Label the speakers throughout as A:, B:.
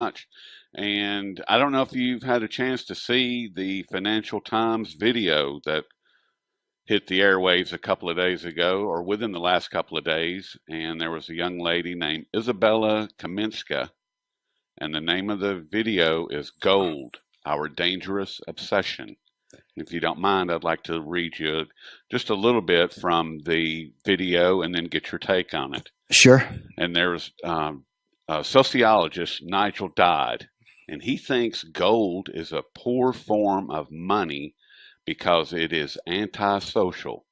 A: much. And I don't know if you've had a chance to see the Financial Times video that hit the airwaves a couple of days ago, or within the last couple of days. And there was a young lady named Isabella Kaminska, and the name of the video is Gold, Our Dangerous Obsession. If you don't mind, I'd like to read you just a little bit from the video and then get your take on it.
B: Sure.
A: And there's sociologist Nigel Dodd, and he thinks gold is a poor form of money because it is antisocial.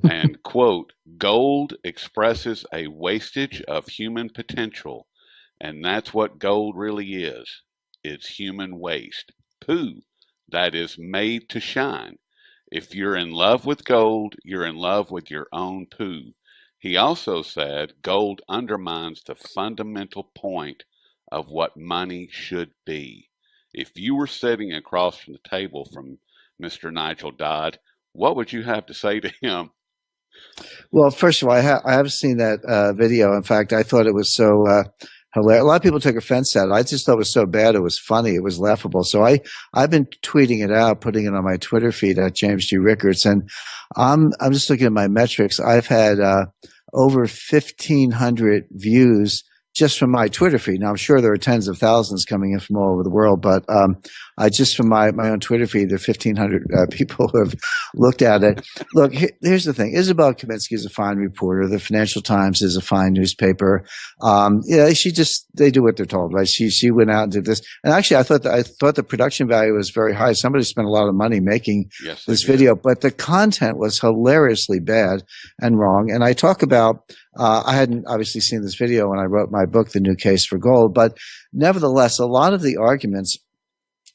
A: And quote, gold expresses a wastage of human potential, and that's what gold really is. It's human waste. Poo that is made to shine. If you're in love with gold, you're in love with your own poo. He also said gold undermines the fundamental point of what money should be. If you were sitting across from the table from Mr. Nigel Dodd, what would you have to say to him?
B: Well, first of all, I have seen that video. In fact, I thought it was so hilarious. A lot of people took offense at it. I just thought it was so bad. It was funny. It was laughable. So I've been tweeting it out, putting it on my Twitter feed at James G. Rickards. And I'm just looking at my metrics. I've had over 1,500 views just from my Twitter feed. Now, I'm sure there are tens of thousands coming in from all over the world, but I just from my own Twitter feed, there are 1,500 people who have looked at it. Look, here's the thing. Isabel Kaminski is a fine reporter. The Financial Times is a fine newspaper. They do what they're told, right? She went out and did this. And actually, I thought the production value was very high. Somebody spent a lot of money making this video, but the content was hilariously bad and wrong. And I talk about, I hadn't obviously seen this video when I wrote my book, The New Case for Gold, but nevertheless, a lot of the arguments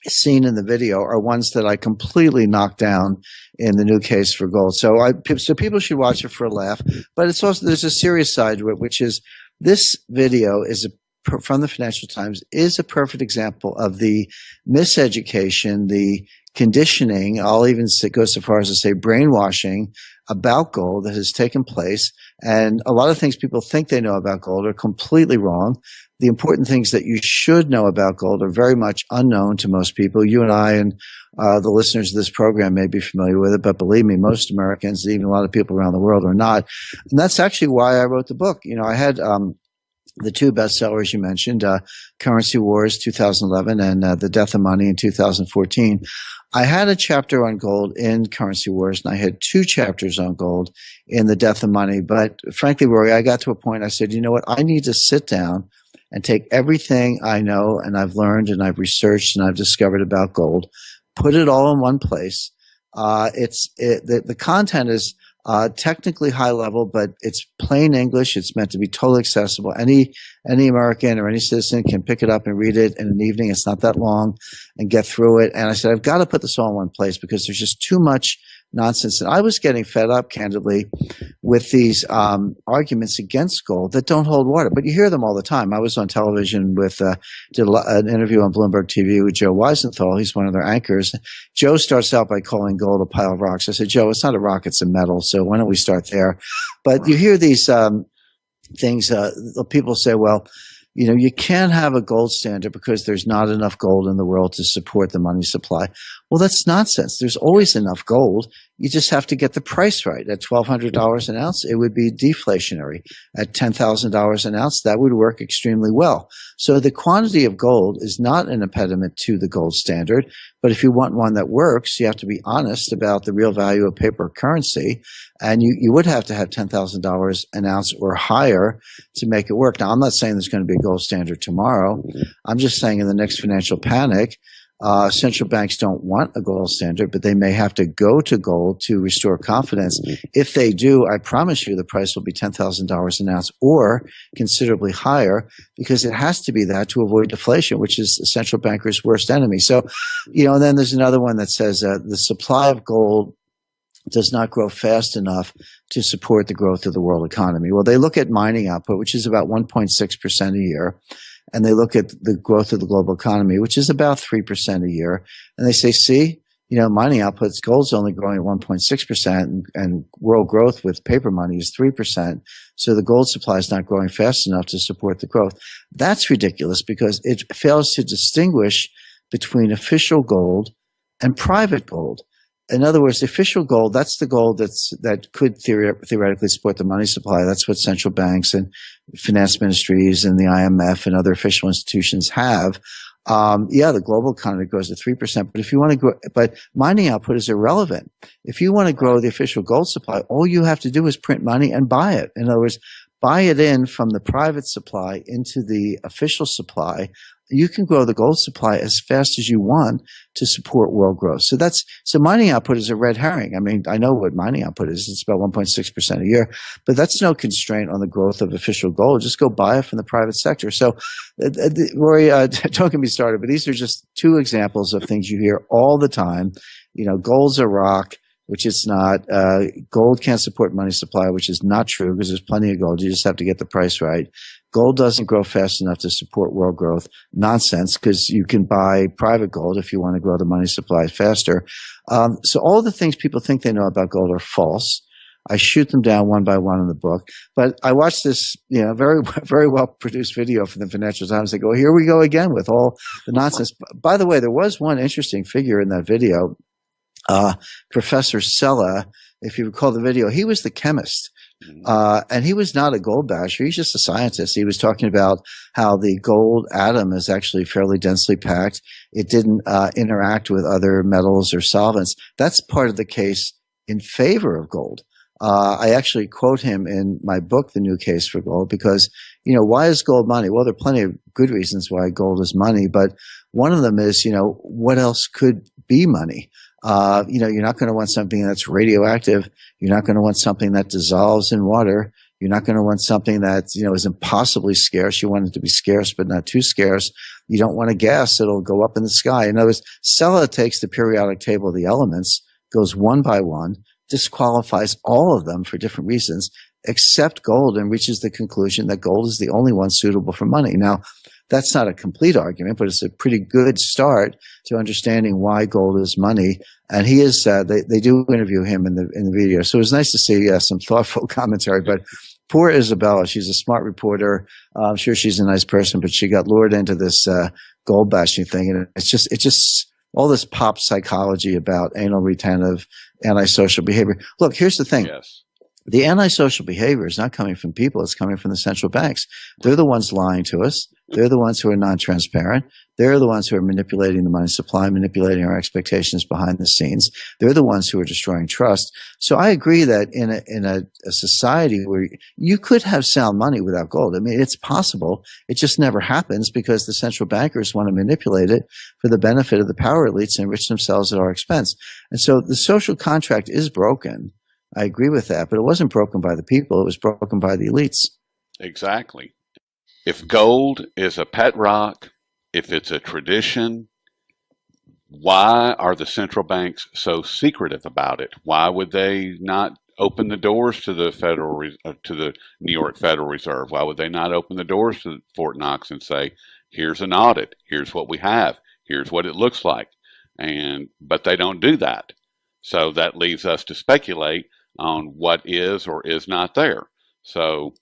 B: seen in the video are ones that I completely knocked down in The New Case for Gold. So people should watch it for a laugh, but it's also, there's a serious side to it, which is this video from the Financial Times is a perfect example of the miseducation, the conditioning, I'll even go so far as to say brainwashing about gold that has taken place. And a lot of things people think they know about gold are completely wrong. The important things that you should know about gold are very much unknown to most people. You and I and the listeners of this program may be familiar with it, but believe me, most Americans, and even a lot of people around the world, are not. And that's actually why I wrote the book. You know, I had the two bestsellers you mentioned, Currency Wars 2011 and The Death of Money in 2014. I had a chapter on gold in Currency Wars, and I had two chapters on gold in The Death of Money. But frankly, Rory, I got to a point I said, you know what, I need to sit down and take everything I know and I've learned and I've researched and I've discovered about gold, put it all in one place. The content is technically high level, but it's plain English. It's meant to be totally accessible. Any American or any citizen can pick it up and read it in an evening. It's not that long, and get through it. And I said, I've got to put this all in one place because there's just too much nonsense. And I was getting fed up, candidly, with these arguments against gold that don't hold water. But you hear them all the time. I was on television did an interview on Bloomberg TV with Joe Weisenthal. He's one of their anchors. Joe starts out by calling gold a pile of rocks. I said, Joe, it's not a rock, it's a metal. So why don't we start there? But you hear these things. People say, well, you know, you can't have a gold standard because there's not enough gold in the world to support the money supply. Well, that's nonsense. There's always enough gold. You just have to get the price right. At $1,200 an ounce, it would be deflationary. At $10,000 an ounce, that would work extremely well. So the quantity of gold is not an impediment to the gold standard. But if you want one that works, you have to be honest about the real value of paper currency. And you would have to have $10,000 an ounce or higher to make it work. Now, I'm not saying there's going to be a gold standard tomorrow. I'm just saying in the next financial panic, central banks don't want a gold standard, but they may have to go to gold to restore confidence. If they do, I promise you the price will be $10,000 an ounce or considerably higher, because it has to be that to avoid deflation, which is the central banker's worst enemy. So, you know, and then there's another one that says the supply of gold does not grow fast enough to support the growth of the world economy. Well, they look at mining output, which is about 1.6% a year. And they look at the growth of the global economy, which is about 3% a year. And they say, see, mining outputs, gold's only growing at 1.6%, and world growth with paper money is 3%. So the gold supply is not growing fast enough to support the growth. That's ridiculous because it fails to distinguish between official gold and private gold. In other words, the official gold, that's the gold that could theoretically support the money supply. That's what central banks and finance ministries and the IMF and other official institutions have. The global economy grows at 3%, but if you want to grow, but mining output is irrelevant. If you want to grow the official gold supply, all you have to do is print money and buy it. In other words, buy it in from the private supply into the official supply. You can grow the gold supply as fast as you want to support world growth. So mining output is a red herring. I mean, I know what mining output is. It's about 1.6% a year, but that's no constraint on the growth of official gold. Just go buy it from the private sector. So, Rory, don't get me started, but these are just two examples of things you hear all the time. Gold's a rock, which it's not. Gold can't support money supply, which is not true because there's plenty of gold. You just have to get the price right. Gold doesn't grow fast enough to support world growth. Nonsense, because you can buy private gold if you want to grow the money supply faster. So all the things people think they know about gold are false. I shoot them down one by one in the book. But I watched this, very, very well produced video from the Financial Times. They go, here we go again with all the nonsense. By the way, there was one interesting figure in that video. Professor Sella, if you recall the video, he was the chemist. And he was not a gold basher. He's just a scientist. He was talking about how the gold atom is actually fairly densely packed. It didn't interact with other metals or solvents. That's part of the case in favor of gold. I actually quote him in my book, The New Case for Gold, because, why is gold money? Well, there are plenty of good reasons why gold is money, but one of them is, what else could be money? You're not going to want something that's radioactive. You're not going to want something that dissolves in water. You're not going to want something that, is impossibly scarce. You want it to be scarce, but not too scarce. You don't want a gas that'll go up in the sky. In other words, Sella takes the periodic table of the elements, goes one by one, disqualifies all of them for different reasons, except gold, and reaches the conclusion that gold is the only one suitable for money. Now, that's not a complete argument, but it's a pretty good start to understanding why gold is money. And he is, they do interview him in the video. So it was nice to see some thoughtful commentary, but poor Isabella, she's a smart reporter. I'm sure she's a nice person, but she got lured into this, gold bashing thing. And it's just all this pop psychology about anal retentive, antisocial behavior. Look, here's the thing.
A: Yes.
B: The antisocial behavior is not coming from people. It's coming from the central banks. They're the ones lying to us. They're the ones who are non-transparent. They're the ones who are manipulating the money supply, manipulating our expectations behind the scenes. They're the ones who are destroying trust. So I agree that in a society where you could have sound money without gold. I mean, it's possible. It just never happens because the central bankers want to manipulate it for the benefit of the power elites and enrich themselves at our expense. And so the social contract is broken. I agree with that, but it wasn't broken by the people. It was broken by the elites.
A: Exactly. If gold is a pet rock, if it's a tradition, why are the central banks so secretive about it? Why would they not open the doors to the to the New York Federal Reserve? Why would they not open the doors to Fort Knox and say, here's an audit, here's what we have, here's what it looks like? But they don't do that. So that leaves us to speculate on what is or is not there. So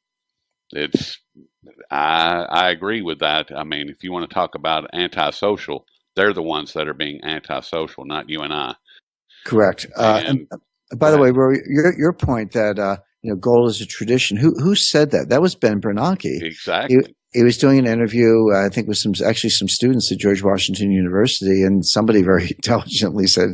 A: I agree with that. I mean, if you want to talk about antisocial, they're the ones that are being antisocial, not you and I.
B: Correct. And by the way, Rory, your point that gold is a tradition. Who said that? That was Ben Bernanke.
A: Exactly.
B: He was doing an interview, I think, with some students at George Washington University, and somebody very intelligently said,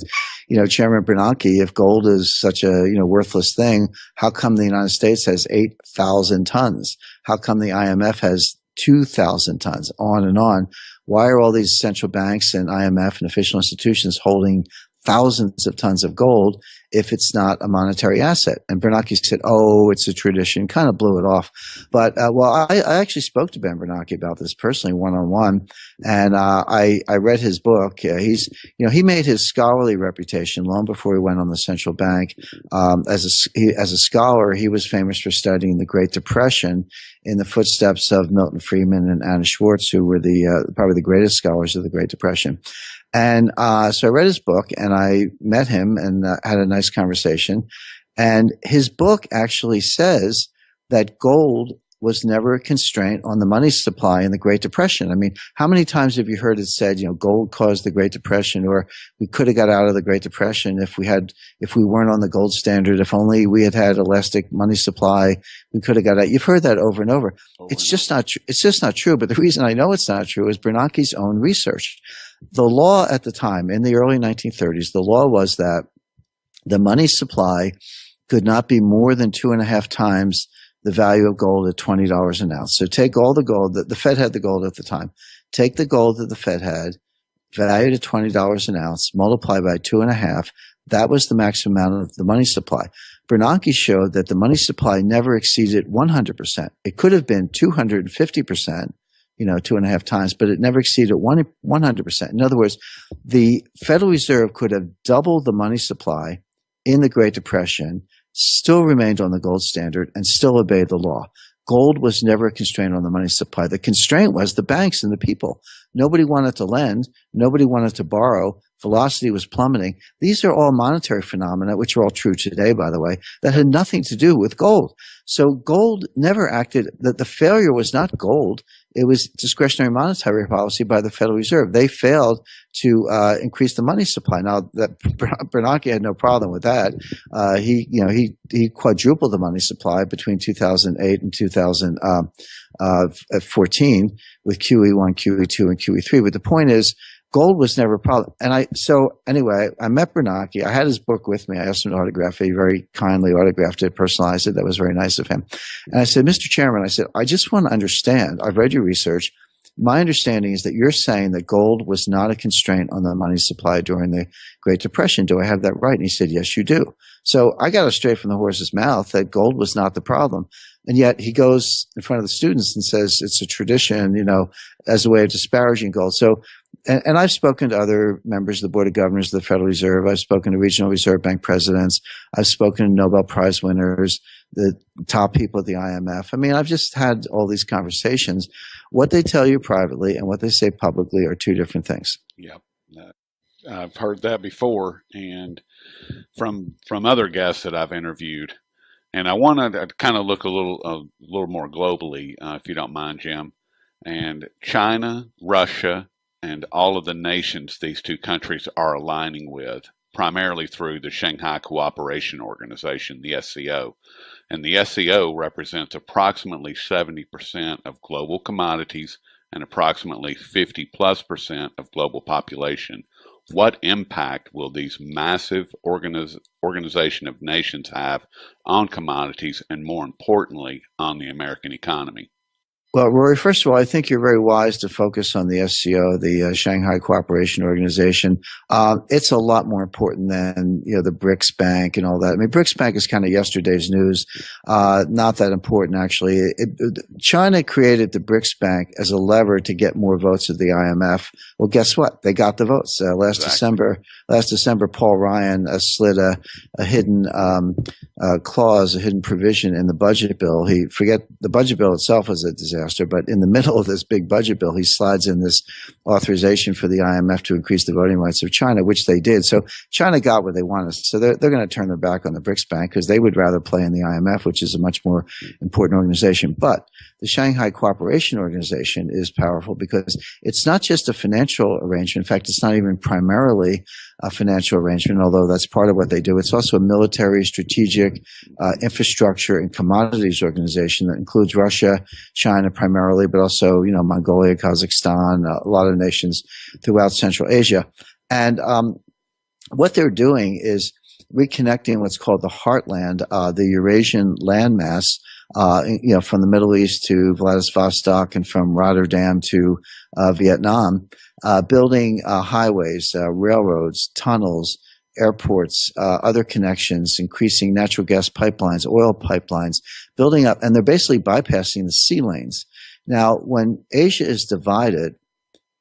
B: Chairman Bernanke, if gold is such a worthless thing, how come the United States has 8,000 tons? How come the IMF has 2,000 tons? On and on. Why are all these central banks and IMF and official institutions holding thousands of tons of gold, if it's not a monetary asset? And Bernanke said, oh, it's a tradition, kind of blew it off. But, I actually spoke to Ben Bernanke about this personally, one-on-one, and I read his book. He made his scholarly reputation long before he went on the central bank. As a scholar, he was famous for studying the Great Depression in the footsteps of Milton Friedman and Anna Schwartz, who were probably the greatest scholars of the Great Depression. And so I read his book, and I met him and had a nice conversation. And his book actually says that gold was never a constraint on the money supply in the Great Depression. I mean, how many times have you heard it said, gold caused the Great Depression, or we could have got out of the Great Depression if we weren't on the gold standard, if only we had elastic money supply, we could have got out. You've heard that over and over. It's just not true. But the reason I know it's not true is Bernanke's own research. The law at the time, in the early 1930s, the law was that the money supply could not be more than 2.5 times the value of gold at $20 an ounce. So take all the gold that the Fed had the gold at the time. Take the gold that the Fed had, valued at $20 an ounce, multiply by 2.5. That was the maximum amount of the money supply. Bernanke showed that the money supply never exceeded 100%. It could have been 250%, 2.5 times, but it never exceeded 100%. In other words, the Federal Reserve could have doubled the money supply in the Great Depression, still remained on the gold standard, and still obeyed the law. Gold was never a constraint on the money supply. The constraint was the banks and the people. Nobody wanted to lend. Nobody wanted to borrow. Velocity was plummeting. These are all monetary phenomena, which are all true today, by the way, that had nothing to do with gold. So gold never acted, that the failure was not gold. It was discretionary monetary policy by the Federal Reserve. They failed to increase the money supply. Now, that Bernanke had no problem with that. He quadrupled the money supply between 2008 and 2014 with QE1, QE2, and QE3. But the point is, gold was never a problem. So anyway, I met Bernanke. I had his book with me. I asked him to autograph it. He very kindly autographed it, personalized it. That was very nice of him. And I said, Mr. Chairman, I just want to understand. I've read your research. My understanding is that you're saying that gold was not a constraint on the money supply during the Great Depression. Do I have that right? And he said, yes, you do. So I got it straight from the horse's mouth that gold was not the problem. And yet he goes in front of the students and says it's a tradition, as a way of disparaging gold. So, and I've spoken to other members of the Board of Governors of the Federal Reserve. I've spoken to regional Reserve Bank presidents. I've spoken to Nobel Prize winners, the top people at the IMF. I mean, I've just had all these conversations. What they tell you privately and what they say publicly are two different things.
A: Yep. I've heard that before, and from other guests that I've interviewed. And I want to kind of look a little more globally, if you don't mind, Jim. And China, Russia, and all of the nations these two countries are aligning with, primarily through the Shanghai Cooperation Organization, the SCO. And the SCO represents approximately 70% of global commodities and approximately 50+% of global population. What impact will these massive organization of nations have on commodities and, more importantly, on the American economy?
B: Well, Rory, first of all, I think you're very wise to focus on the SCO, the Shanghai Cooperation Organization. It's a lot more important than, the BRICS Bank and all that. I mean, BRICS Bank is kind of yesterday's news. Not that important, actually. China created the BRICS Bank as a lever to get more votes at the IMF. Well, guess what? They got the votes. Last December, Paul Ryan slid a hidden clause, a hidden provision in the budget bill. The budget bill itself was a disaster, but in the middle of this big budget bill, he slides in this authorization for the IMF to increase the voting rights of China, which they did. So China got what they wanted. So they're going to turn their back on the BRICS Bank because they would rather play in the IMF, which is a much more important organization. But the Shanghai Cooperation Organization is powerful because it's not just a financial arrangement. In fact, it's not even primarily a financial arrangement, although that's part of what they do. It's also a military, strategic, infrastructure, and commodities organization that includes Russia, China primarily, but also, Mongolia, Kazakhstan, a lot of nations throughout Central Asia. And what they're doing is reconnecting what's called the heartland, the Eurasian landmass, from the Middle East to Vladivostok and from Rotterdam to Vietnam, building highways, railroads, tunnels, airports, other connections, increasing natural gas pipelines, oil pipelines, building up, and they're basically bypassing the sea lanes. Now, when Asia is divided,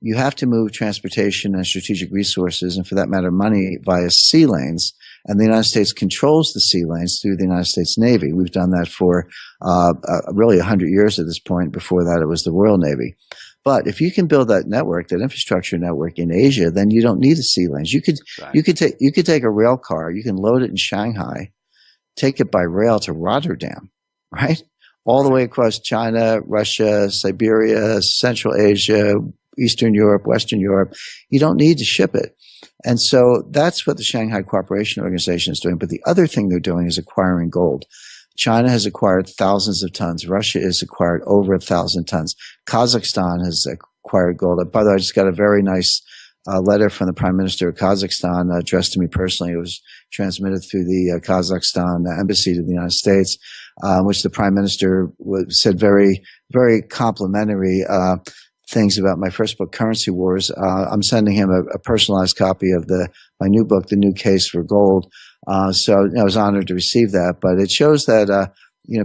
B: you have to move transportation and strategic resources, and for that matter, money via sea lanes. And the United States controls the sea lanes through the United States Navy. We've done that for really 100 years at this point. Before that, it was the Royal Navy. But if you can build that network, that infrastructure network in Asia, then you don't need the sea lanes. You could take a rail car, you can load it in Shanghai, take it by rail to Rotterdam, right? All the way across China, Russia, Siberia, Central Asia, Eastern Europe, Western Europe. You don't need to ship it. And so that's what the Shanghai Cooperation Organization is doing. But the other thing they're doing is acquiring gold. China has acquired thousands of tons. Russia has acquired over 1,000 tons. Kazakhstan has acquired gold. By the way, I just got a very nice letter from the Prime Minister of Kazakhstan addressed to me personally. It was transmitted through the Kazakhstan embassy to the United States, which the Prime Minister said very, very complimentary things about my first book, Currency Wars. I'm sending him a personalized copy of my new book, The New Case for Gold. So I was honored to receive that, but it shows that,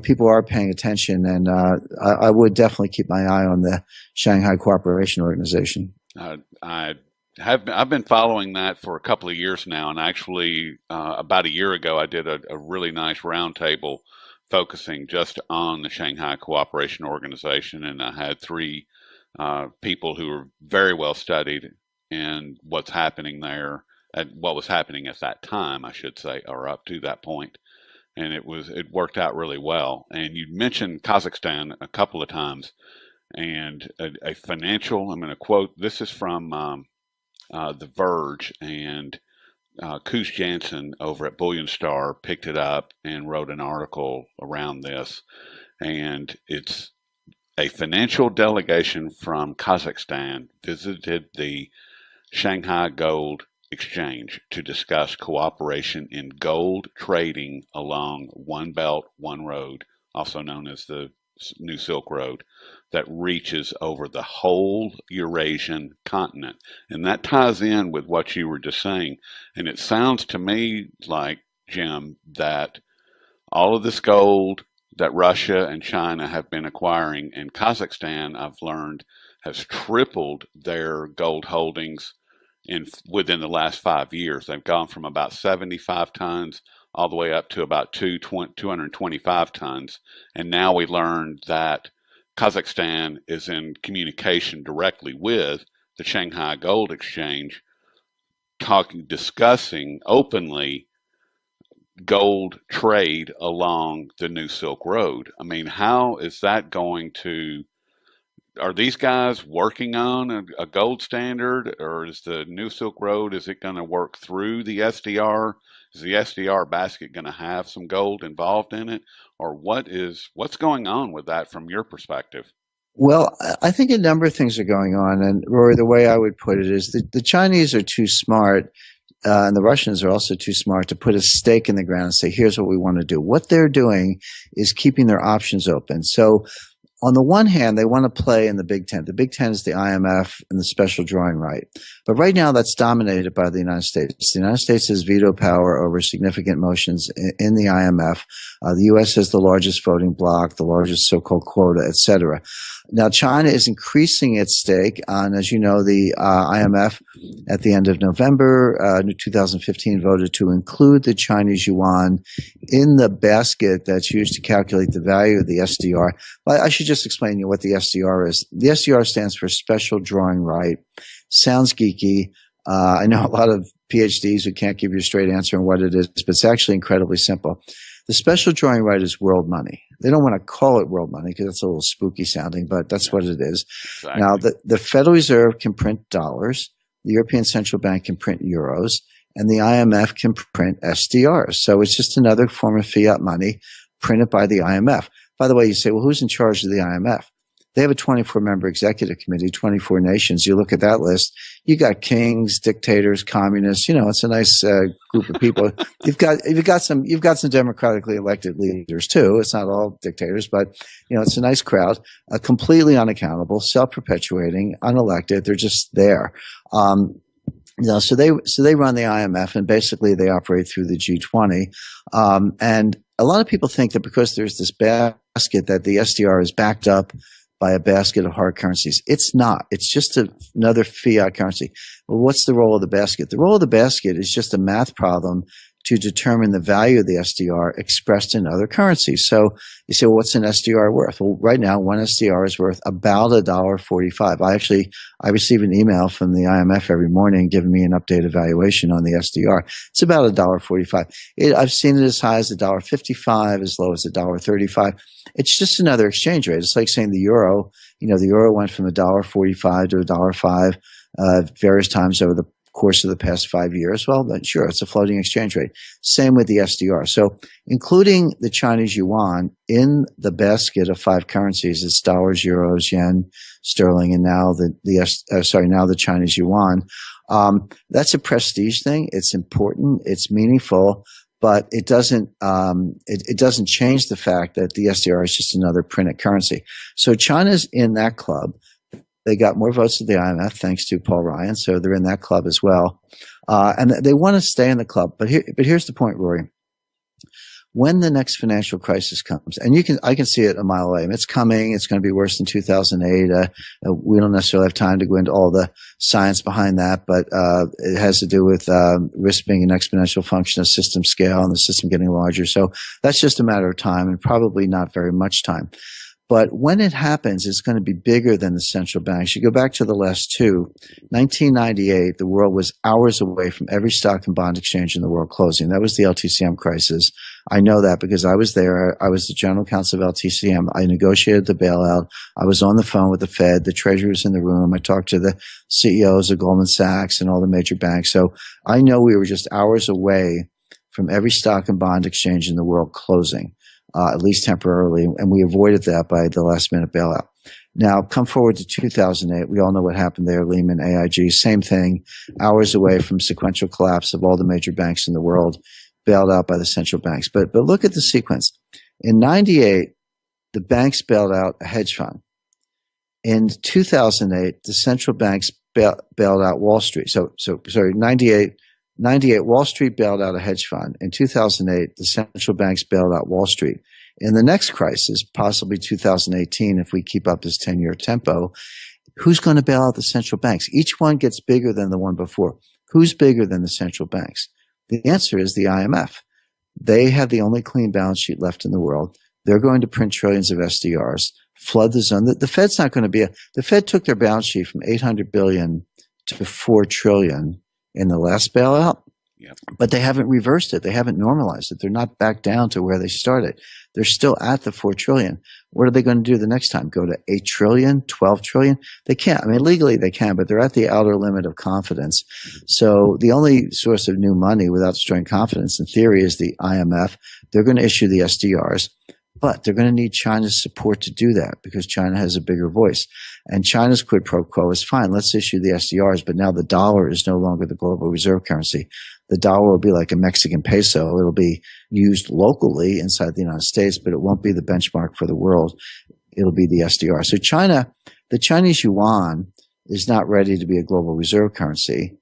B: people are paying attention, and I would definitely keep my eye on the Shanghai Cooperation Organization.
A: I've been following that for a couple of years now, and actually about a year ago, I did a really nice roundtable focusing just on the Shanghai Cooperation Organization, and I had three people who are very well studied in what's happening there, and what was happening at that time, I should say, or up to that point. And it worked out really well. And you mentioned Kazakhstan a couple of times, and a financial, I'm going to quote, this is from The Verge, and Koos Jansen over at Bullion Star picked it up and wrote an article around this. And it's a financial delegation from Kazakhstan visited the Shanghai Gold Exchange to discuss cooperation in gold trading along One Belt, One Road, also known as the New Silk Road, that reaches over the whole Eurasian continent. And that ties in with what you were just saying. And it sounds to me like, Jim, that all of this gold that Russia and China have been acquiring, and Kazakhstan, I've learned, has tripled their gold holdings within the last 5 years. They've gone from about 75 tons all the way up to about 225 tons. And now we learned that Kazakhstan is in communication directly with the Shanghai Gold Exchange, discussing openly gold trade along the New Silk Road. I mean, how is that going to, are these guys working on a gold standard, or is the New Silk Road, is it going to work through the SDR? Is the SDR basket going to have some gold involved in it? Or what's going on with that from your perspective?
B: Well, I think a number of things are going on. And Rory, the way I would put it is the Chinese are too smart, and the Russians are also too smart to put a stake in the ground and say, here's what we want to do. What they're doing is keeping their options open. So on the one hand, they want to play in the Big Ten. The Big Ten is the IMF and the special drawing right. But right now, that's dominated by the United States. The United States has veto power over significant motions in the IMF. The U.S. has the largest voting bloc, the largest so-called quota, et cetera. Now, China is increasing its stake on, as you know, the IMF at the end of November 2015 voted to include the Chinese yuan in the basket that's used to calculate the value of the SDR. But I should just explain to you what the SDR is. The SDR stands for Special Drawing Right. Sounds geeky. I know a lot of PhDs who can't give you a straight answer on what it is, but it's actually incredibly simple. The special drawing right is world money. They don't want to call it world money because it's a little spooky sounding, but that's what it is. Exactly. Now, the Federal Reserve can print dollars, the European Central Bank can print euros, and the IMF can print SDRs. So it's just another form of fiat money printed by the IMF. By the way, you say, well, who's in charge of the IMF? They have a 24-member executive committee, 24 nations. You look at that list, you got kings, dictators, communists. You know, it's a nice group of people. You've got some democratically elected leaders too. It's not all dictators, but you know, it's a nice crowd. Completely unaccountable, self-perpetuating, unelected. They're just there. So they run the IMF, and basically they operate through the G20. And a lot of people think that because there's this basket that the SDR is backed up by a basket of hard currencies. It's not. It's just another fiat currency. Well, what's the role of the basket? The role of the basket is just a math problem to determine the value of the SDR expressed in other currencies. So you say, well, what's an SDR worth? Well, right now, one SDR is worth about $1.45. I receive an email from the IMF every morning giving me an updated valuation on the SDR. It's about $1.45. I've seen it as high as $1.55, as low as $1.35. It's just another exchange rate. It's like saying the euro. The euro went from $1.45 to $1.05 various times over the course of the past 5 years. Well, then sure, it's a floating exchange rate. Same with the SDR. So including the Chinese yuan in the basket of 5 currencies, it's dollars, euros, yen, sterling, and now the Chinese yuan. That's a prestige thing. It's important. It's meaningful. But it doesn't change the fact that the SDR is just another printed currency. So China's in that club. They got more votes at the IMF thanks to Paul Ryan, so they're in that club as well, and they want to stay in the club. But here's the point, Rory. When the next financial crisis comes, and I can see it a mile away. It's coming. It's going to be worse than 2008. We don't necessarily have time to go into all the science behind that, but it has to do with risk being an exponential function of system scale and the system getting larger. So that's just a matter of time, and probably not very much time. But when it happens, it's going to be bigger than the central banks. You go back to the last two. 1998, the world was hours away from every stock and bond exchange in the world closing. That was the LTCM crisis. I know that because I was there. I was the general counsel of LTCM. I negotiated the bailout. I was on the phone with the Fed. The treasurer was in the room. I talked to the CEOs of Goldman Sachs and all the major banks. So I know we were just hours away from every stock and bond exchange in the world closing. At least temporarily, and we avoided that by the last minute bailout. Now, come forward to 2008. We all know what happened there. Lehman, AIG, same thing, hours away from sequential collapse of all the major banks in the world, bailed out by the central banks. But look at the sequence. In 98, the banks bailed out a hedge fund. In 2008, the central banks bailed out Wall Street. Sorry, 98, Wall Street bailed out a hedge fund. In 2008, the central banks bailed out Wall Street. In the next crisis, possibly 2018, if we keep up this 10-year tempo, who's going to bail out the central banks? Each one gets bigger than the one before. Who's bigger than the central banks? The answer is the IMF. They have the only clean balance sheet left in the world. They're going to print trillions of SDRs, flood the zone. The Fed's not going to be the Fed took their balance sheet from $800 billion to $4 trillion in the last bailout, but they haven't reversed it. They haven't normalized it. They're not back down to where they started. They're still at the $4 trillion. What are they going to do the next time? Go to $8 trillion, $12 trillion? They can't. I mean, legally they can, but they're at the outer limit of confidence. So the only source of new money without destroying confidence in theory is the IMF. They're going to issue the SDRs. But they're going to need China's support to do that because China has a bigger voice. And China's quid pro quo is fine. Let's issue the SDRs, but now the dollar is no longer the global reserve currency. The dollar will be like a Mexican peso. It'll be used locally inside the United States, but it won't be the benchmark for the world. It'll be the SDR. So China, the Chinese yuan is not ready to be a global reserve currency,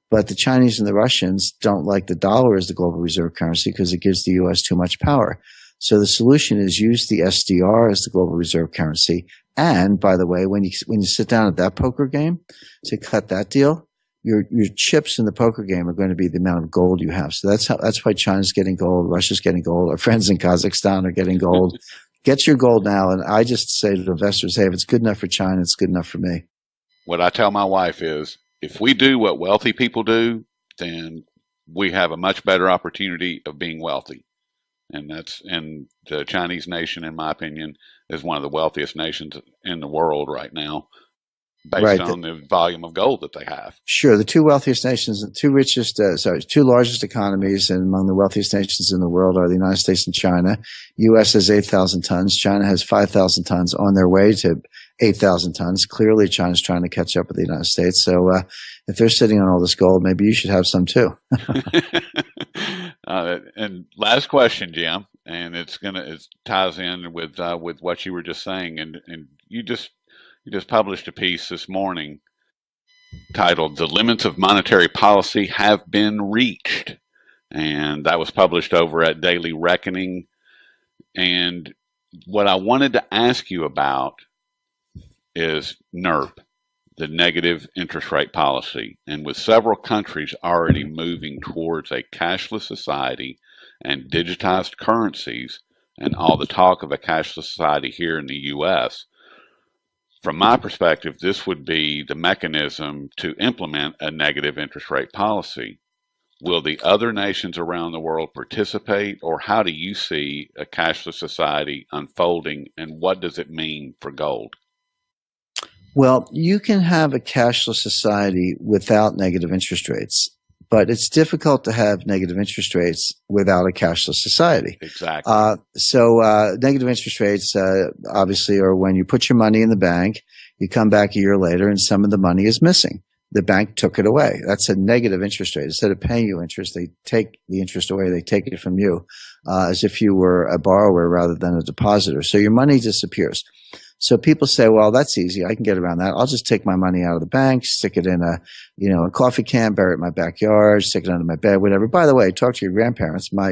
B: but the Chinese and the Russians don't like the dollar as the global reserve currency because it gives the U.S. too much power. So the solution is use the SDR as the global reserve currency. And by the way, when you sit down at that poker game to cut that deal, your chips in the poker game are going to be the amount of gold you have. So that's why China's getting gold, Russia's getting gold, our friends in Kazakhstan are getting gold. Get your gold now. And I just say to investors, hey, if it's good enough for China, it's good enough for me.
A: What I tell my wife is, if we do what wealthy people do, then we have a much better opportunity of being wealthy. And the Chinese nation, in my opinion, is one of the wealthiest nations in the world right now, based on the volume of gold that they have.
B: Sure. The two wealthiest nations, the two largest economies and among the wealthiest nations in the world are the United States and China. U.S. has 8,000 tons. China has 5,000 tons on their way to 8,000 tons. Clearly, China's trying to catch up with the United States. So if they're sitting on all this gold, maybe you should have some too.
A: And last question, Jim, and it ties in with what you were just saying, and you just published a piece this morning titled "The Limits of Monetary Policy Have Been Reached," and that was published over at Daily Reckoning. And what I wanted to ask you about is NIRP, the negative interest rate policy. And with several countries already moving towards a cashless society and digitized currencies, and all the talk of a cashless society here in the US, from my perspective, this would be the mechanism to implement a negative interest rate policy. Will the other nations around the world participate, or how do you see a cashless society unfolding, and what does it mean for gold?
B: Well, you can have a cashless society without negative interest rates, but it's difficult to have negative interest rates without a cashless society.
A: Exactly.
B: Negative interest rates, obviously, are when you put your money in the bank, you come back a year later, and some of the money is missing. The bank took it away. That's a negative interest rate. Instead of paying you interest, they take the interest away. They take it from you, as if you were a borrower rather than a depositor. So your money disappears. So people say, well, that's easy. I can get around that. I'll just take my money out of the bank, stick it in a coffee can, bury it in my backyard, stick it under my bed, whatever. By the way, talk to your grandparents. My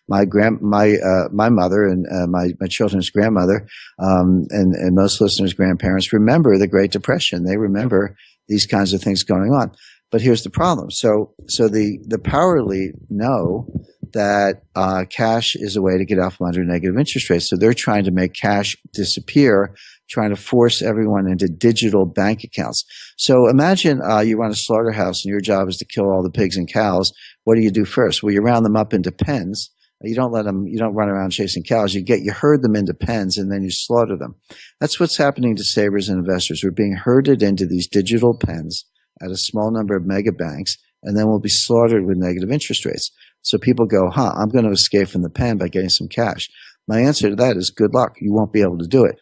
B: mother and my children's grandmother, and most listeners' grandparents remember the Great Depression. They remember these kinds of things going on. But here's the problem. So the power elite know that cash is a way to get out from under negative interest rates. So they're trying to make cash disappear, trying to force everyone into digital bank accounts. So imagine you run a slaughterhouse and your job is to kill all the pigs and cows. What do you do first? Well, you round them up into pens. You don't run around chasing cows. You herd them into pens and then you slaughter them. That's what's happening to savers and investors. We're being herded into these digital pens at a small number of mega banks, and then we'll be slaughtered with negative interest rates. So people go, I'm going to escape from the pen by getting some cash. My answer to that is good luck. You won't be able to do it.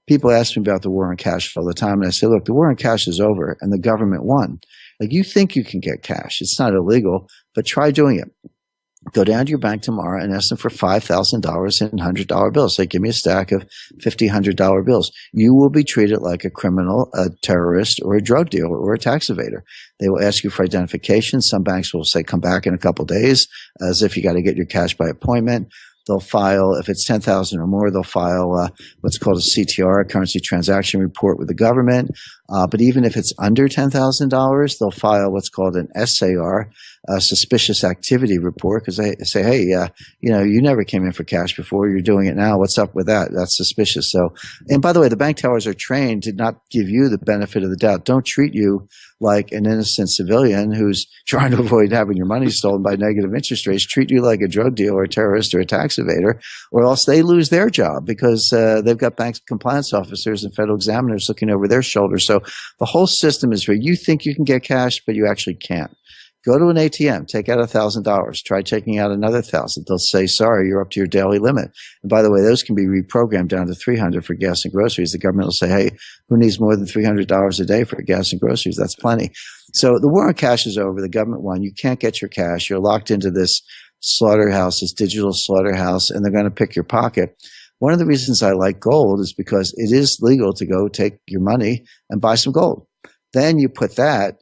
B: People ask me about the war on cash all the time, and I say, look, the war on cash is over, and the government won. Like, you think you can get cash. It's not illegal, but try doing it. Go down to your bank tomorrow and ask them for $5,000 in $100 bills. Say, give me a stack of $50, $100 bills. You will be treated like a criminal, a terrorist, or a drug dealer, or a tax evader. They will ask you for identification. Some banks will say, come back in a couple of days, as if you got to get your cash by appointment. They'll file, if it's 10,000 or more, they'll file what's called a CTR, a currency transaction report with the government. But even if it's under $10,000, they'll file what's called an SAR, a suspicious activity report, because they say, hey, you never came in for cash before. You're doing it now. What's up with that? That's suspicious. So, and by the way, the bank tellers are trained to not give you the benefit of the doubt. Don't treat you like an innocent civilian who's trying to avoid having your money stolen by negative interest rates. Treat you like a drug dealer, a terrorist, or a tax evader, or else they lose their job because they've got bank compliance officers and federal examiners looking over their shoulders. So the whole system is where you think you can get cash, but you actually can't. Go to an ATM, take out $1,000, try taking out another 1,000. They'll say, sorry, you're up to your daily limit. And by the way, those can be reprogrammed down to $300 for gas and groceries. The government will say, hey, who needs more than $300 a day for gas and groceries? That's plenty. So the war on cash is over. The government won. You can't get your cash. You're locked into this slaughterhouse, this digital slaughterhouse, and they're going to pick your pocket. One of the reasons I like gold is because it is legal to go take your money and buy some gold. Then you put that,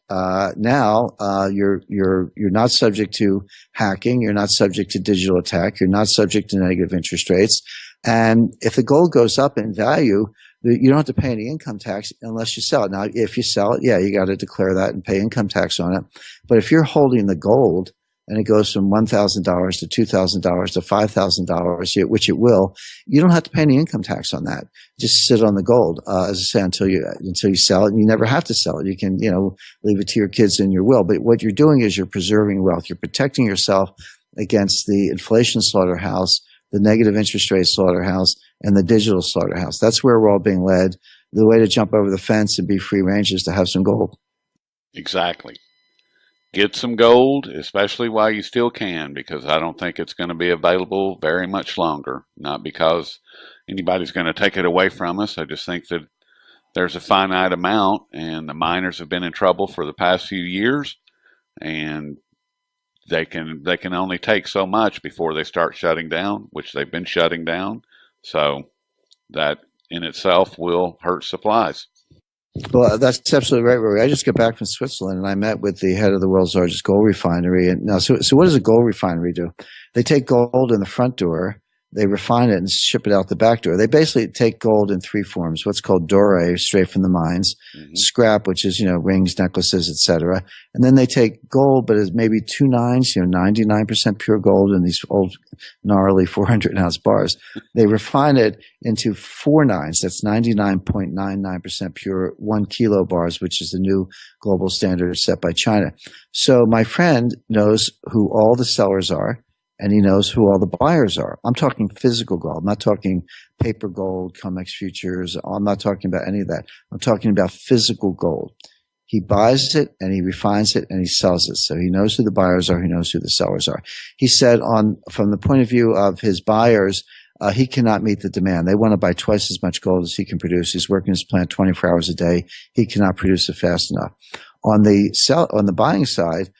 B: you're not subject to hacking. You're not subject to digital attack. You're not subject to negative interest rates. And if the gold goes up in value, you don't have to pay any income tax unless you sell it. Now, if you sell it, you got to declare that and pay income tax on it. But if you're holding the gold and it goes from $1,000 to $2,000 to $5,000, which it will, you don't have to pay any income tax on that. Just sit on the gold, as I say, until you sell it, and you never have to sell it. You can, leave it to your kids in your will. But what you're doing is you're preserving wealth. You're protecting yourself against the inflation slaughterhouse, the negative interest rate slaughterhouse, and the digital slaughterhouse. That's where we're all being led. The way to jump over the fence and be free range is to have some gold.
A: Exactly. Get some gold, especially while you still can, because I don't think it's going to be available very much longer. Not because anybody's going to take it away from us. I just think that there's a finite amount, and the miners have been in trouble for the past few years, and they can only take so much before they start shutting down, which they've been shutting down. So that in itself will hurt supplies.
B: Well, that's absolutely right, Rory. I just got back from Switzerland and I met with the head of the world's largest gold refinery. And now, so what does a gold refinery do? They take gold in the front door, they refine it and ship it out the back door. They basically take gold in three forms: what's called doré, straight from the mines; scrap, which is rings, necklaces, etc. And then they take gold, but it's maybe two nines, 99% pure gold in these old gnarly 400-ounce bars. They refine it into four nines. That's 99.99% pure 1 kilo bars, which is the new global standard set by China. So my friend knows who all the sellers are, and he knows who all the buyers are. I'm talking physical gold. I'm not talking paper gold, COMEX futures. I'm not talking about any of that. I'm talking about physical gold. He buys it and he refines it and he sells it. So he knows who the buyers are. He knows who the sellers are. He said from the point of view of his buyers, he cannot meet the demand. They want to buy twice as much gold as he can produce. He's working his plant 24 hours a day. He cannot produce it fast enough. On the buying side,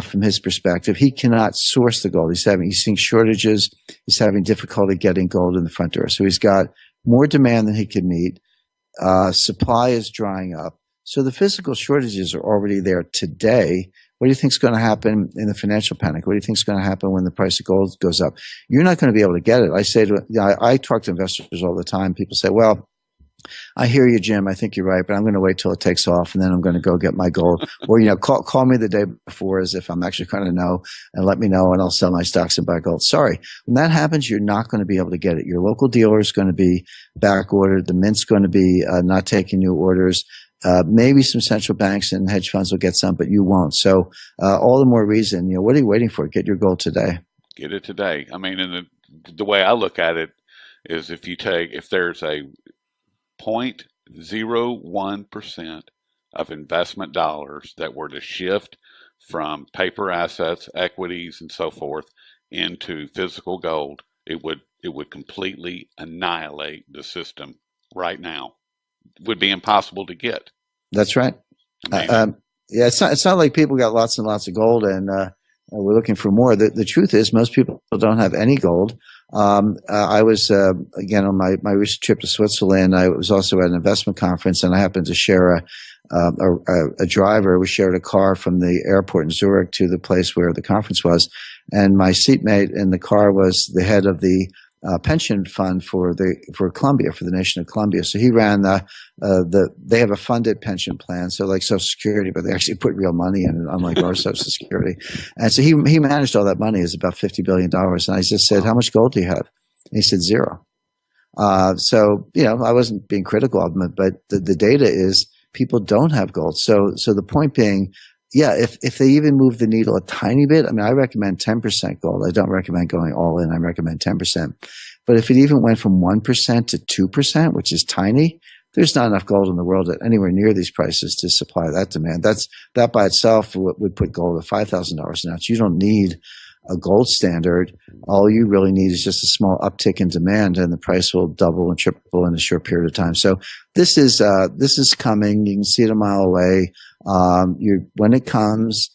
B: from his perspective, he cannot source the gold. He's seeing shortages. He's having difficulty getting gold in the front door. So he's got more demand than he can meet. Supply is drying up. So the physical shortages are already there today. What do you think is going to happen in the financial panic? What do you think is going to happen when the price of gold goes up? You're not going to be able to get it. I talk to investors all the time. People say, well, I hear you, Jim. I think you're right, but I'm going to wait till it takes off, and then I'm going to go get my gold. Or, call me the day before as if I'm actually going to know, and let me know, and I'll sell my stocks and buy gold. Sorry. When that happens, you're not going to be able to get it. Your local dealer is going to be back ordered. The mint's going to be not taking new orders. Maybe some central banks and hedge funds will get some, but you won't. So all the more reason, what are you waiting for? Get your gold today.
A: Get it today. I mean, and the way I look at it is if there's a 0.01% of investment dollars that were to shift from paper assets, equities, and so forth into physical gold, it would completely annihilate the system right now. It would be impossible to get.
B: That's right. Yeah, it's not like people got lots and lots of gold and we're looking for more. The truth is most people don't have any gold. I was, again, on my recent trip to Switzerland, I was also at an investment conference and I happened to share a driver. We shared a car from the airport in Zurich to the place where the conference was. And my seatmate in the car was the head of the pension fund for Colombia, for the nation of Colombia. So he ran they have a funded pension plan, so like Social Security, but they actually put real money in it, unlike our Social Security. And so he managed all that money. It's about $50 billion. And I just said, how much gold do you have? And he said, zero. So, I wasn't being critical of him, but the data is people don't have gold. So the point being, yeah, if they even move the needle a tiny bit, I mean, I recommend 10% gold. I don't recommend going all in. I recommend 10%. But if it even went from 1% to 2%, which is tiny, there's not enough gold in the world at anywhere near these prices to supply that demand. That by itself would put gold at $5,000 an ounce. You don't need a gold standard. All you really need is just a small uptick in demand, and the price will double and triple in a short period of time. So this is coming. You can see it a mile away. When it comes,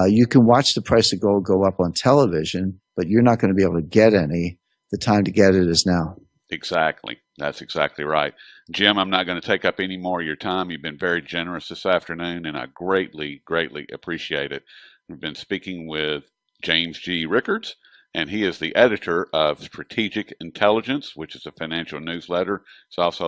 B: you can watch the price of gold go up on television, but you're not going to be able to get any. The time to get it is now.
A: Exactly. That's exactly right. Jim, I'm not going to take up any more of your time. You've been very generous this afternoon, and I greatly, greatly appreciate it. We've been speaking with James G. Rickards, and he is the editor of Strategic Intelligence, which is a financial newsletter. He's also